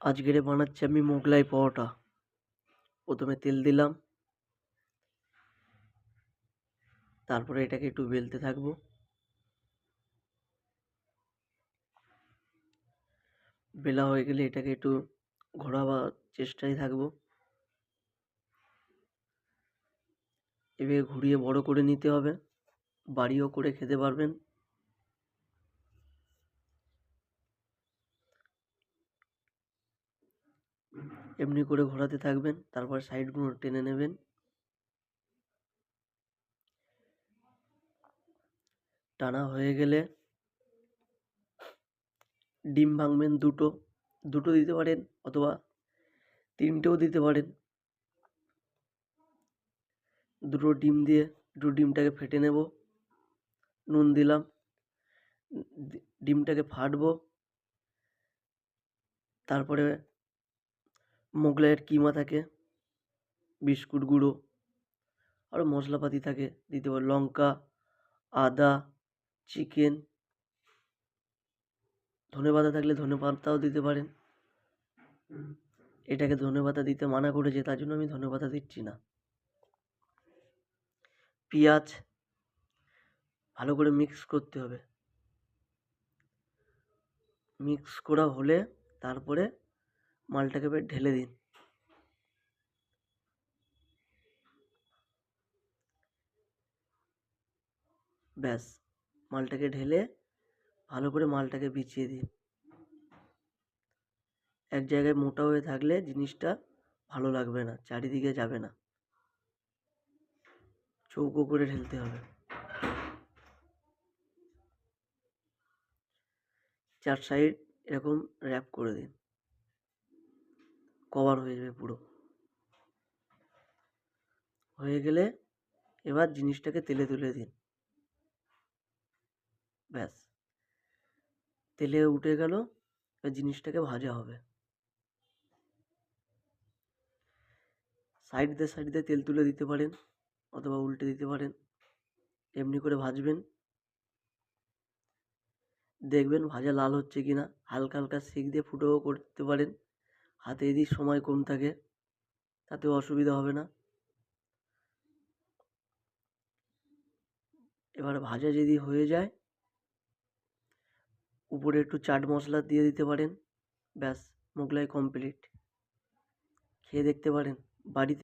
আজকেরে বানাচ্ছি আমি মোগলাই পরোটা। প্রথমে তেল দিলাম, তারপরে এটাকে একটু বেলতে থাকবো। বেলা হয়ে গেলে এটাকে একটু ঘোরাবার চেষ্টায় থাকবো। এভাবে ঘুরিয়ে বড় করে নিতে হবে, বাড়িও করে খেতে পারবেন। এমনি করে ঘোরাতে থাকবেন, তারপর সাইডগুলো টেনে নেবেন। টানা হয়ে গেলে ডিম ভাঙবেন দুটো দিতে পারেন অথবা 3টেও দিতে পারেন। দুটো ডিমটাকে ফেটে নেব। নুন দিলাম, ডিমটাকে ফাটবো। তারপরে মোগলাইয়ের কিমা থাকে, বিস্কুট গুঁড়ো, আরও মশলাপাতি থাকে, দিতে পারেন লঙ্কা, আদা, চিকেন, ধনেপাতা থাকলে ধনেপাতাও দিতে পারেন। এটাকে ধনেপাতা দিতে মানা করেছে, তার জন্য আমি ধনেপাতা দিচ্ছি না। পেঁয়াজ ভালো করে মিক্স করতে হবে। মিক্স করা হলে তারপরে মালটাকে এবার ঢেলে দিন। ব্যাস, মালটাকে ঢেলে ভালো করে মালটাকে বিছিয়ে দিন। এক জায়গায় মোটা হয়ে থাকলে জিনিসটা ভালো লাগবে না, চারিদিকে যাবে না। চৌকো করে ঢেলতে হবে। 4 সাইড এরকম র্যাপ করে দিন, কভার হয়ে যাবে পুরো। হয়ে গেলে এবার জিনিসটাকে তেলে তুলে দিন। ব্যাস, তেলে উঠে গেল, এবার জিনিসটাকে ভাজা হবে। সাইড দিয়ে তেল তুলে দিতে পারেন অথবা উল্টে দিতে পারেন। এমনি করে ভাজবেন, দেখবেন ভাজা লাল হচ্ছে কিনা। হালকা হালকা সেক দিয়ে ফুটোও করতে পারেন, হাতে যদি সময় কম থাকে তাতেও অসুবিধা হবে না। এবার ভাজা যদি হয়ে যায়, উপরে একটু চাট মশলা দিয়ে দিতে পারেন। ব্যাস, মোগলাই কমপ্লিট। খেয়ে দেখতে পারেন বাড়িতে।